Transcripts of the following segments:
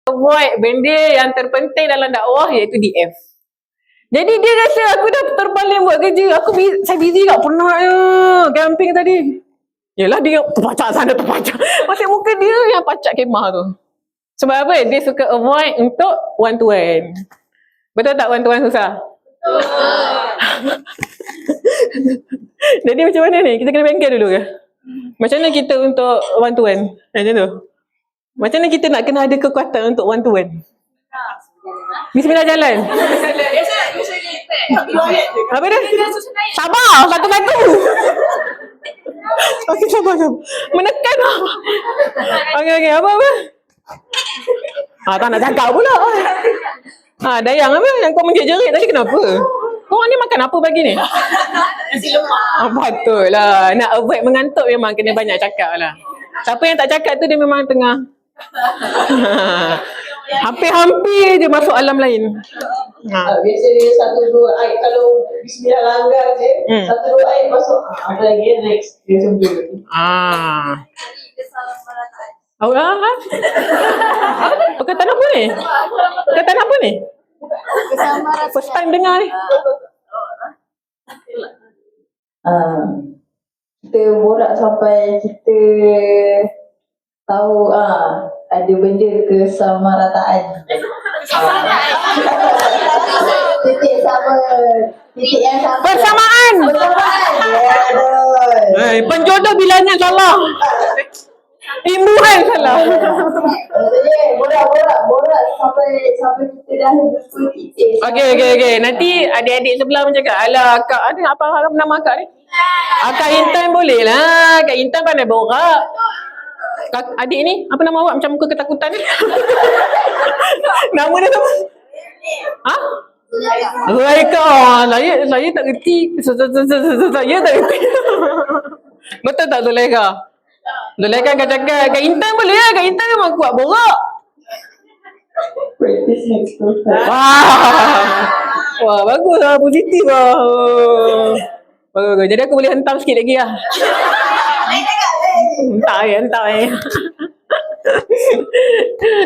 avoid benda yang terpenting dalam dakwah iaitu DF. Jadi dia rasa aku dah terpaling buat kerja. Saya busy kat pernah camping tadi. Yelah dia terpacak sana terpacak. Masih muka dia yang pacak kemah tu. Sebab apa? Dia suka avoid untuk one to one. Betul tak one to one susah? Jadi macam mana ni? Kita kena bengkel dulu ke? Macam mana kita untuk one to one? Macam tu? Macam mana kita nak kena ada kekuatan untuk one to one? Bismillah jalan. Apa dia? Sabar, satu-satu. Okey, sabar. Menekan lah. Okey, apa? Tak nak cakap pula. Dayang apa? Yang kau menjerit tadi kenapa? Korang ni makan apa pagi ni? Nasi lemak. Betul lah. Nak avoid mengantuk memang kena banyak cakap lah. Siapa yang tak cakap tu dia memang tengah hampir-hampir je masuk alam lain. Biasa dia 1-2 ayat kalau bismillah langgar je, 1-2 ayat masuk. Apa lagi next dia macam tu. Perkataan apa ni? Perkataan apa ni? First time dengar ni. Kita borak sampai kita tahu ada benda kesamarataan. Titik sama. Titik yang sama. Persamaan. Ya, betul. Penjodoh bilangan salah. Imbuhan salah. Maksudnya borak sampai kita dah jumpa titik. Okey. Nanti adik-adik sebelah mencakap, alah akak ada apa nama akak ni? Akak Intan boleh lah. Kak Intan pandai borak. Adik ni, apa nama awak macam muka ketakutan ni? Nama dia apa? Zulaika. Saya tak reti. Saya tak reti. Betul tak Zulaika? Zulaika akan cakap, Kak Intan boleh lah. Kak Intan memang kuat borak. Practice next to Wah, bagus lah. Positif lah. Bagus. Jadi aku boleh hentam sikit lagi lah. Entah.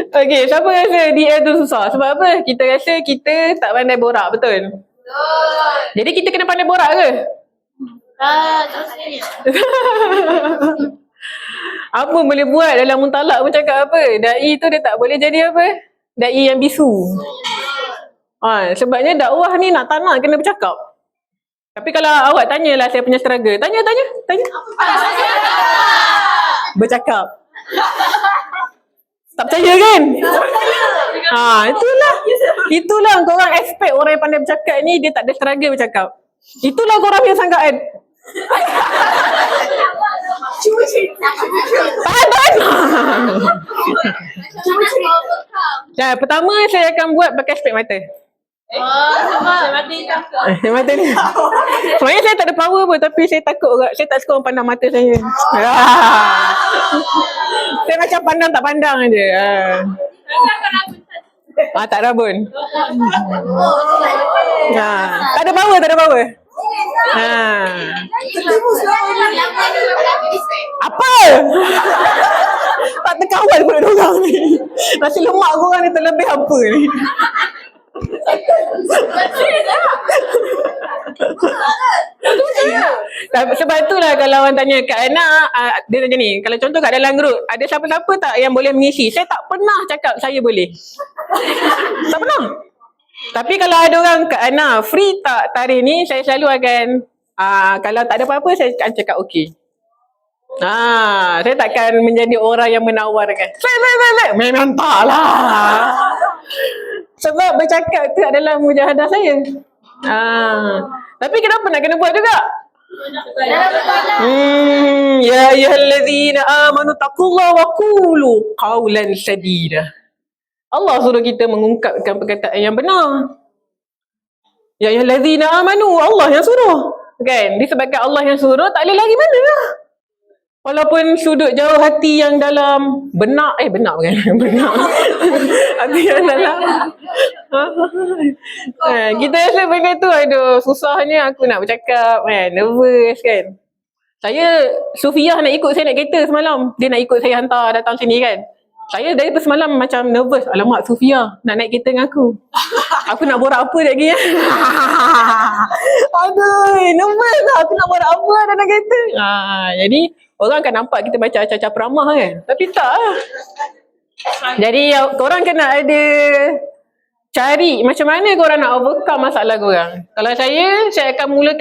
Okey, siapa rasa DA tu susah? Sebab apa? Kita rasa kita tak pandai borak, betul? Jadi kita kena pandai borak ke? Apa boleh buat dalam muntalak pun cakap apa? Dai tu dia tak boleh jadi apa? Dai yang bisu. Sebabnya dakwah ni nak tak nak kena bercakap. Tapi kalau awak tanyalah saya punya struggle. Tanya. Bercakap. Tak percaya kan? Itulah korang expect orang yang pandai bercakap ni dia tak ada struggle bercakap. Itulah korang yang sangkaan. Cuba cerita. Pertama saya akan buat pakai spek mata. Mata ni. Sebenarnya saya tak ada power pun tapi saya takut orang. Saya tak suka orang pandang mata saya. Saya macam pandang tak pandang aje. Tak rabun. Tak ada power. Apa? Tak terkawal pun orang ni. Nasi lemak korang ni terlebih apa ni? Sebab itulah kalau orang tanya kat anak, dia tanya ni, kalau contoh kat dalam grup, ada siapa-siapa tak yang boleh mengisi? Saya tak pernah cakap saya boleh. Tak pernah. Tapi kalau ada orang kat anak, free tak tarikh ni, saya selalu akan, kalau tak ada apa-apa, saya akan cakap okey. Saya takkan menjadi orang yang menawarkan. Memang tak lah. Sebab bercakap tu adalah mujahadah saya. Tapi kenapa nak kena buat juga? Ya ayyuhallazina amanu taqullaha wa qulu qawlan sadida. Allah suruh kita mengungkapkan perkataan yang benar. Ya ayyuhallazina amanu, Allah yang suruh. Kan? Disebabkan Allah yang suruh, tak boleh lagi mana lah. Walaupun sudut jauh hati yang dalam benak bukan benak. Hati yang dalam. Kita rasa benda tu aduh susahnya aku nak bercakap kan, nervous kan. Saya Sufiah nak ikut saya naik kereta semalam. Dia nak ikut saya hantar datang sini kan. Saya dari semalam macam nervous. Alamak, Sofia nak naik kereta dengan aku. Aku nak borak apa lagi? Aduh, nervous lah. Aku nak borak apa dah naik kereta. Jadi, orang akan nampak kita macam acah-acah peramah kan. Tapi tak lah. Jadi, korang kena ada cari macam mana korang nak overcome masalah korang. Kalau saya akan mulakan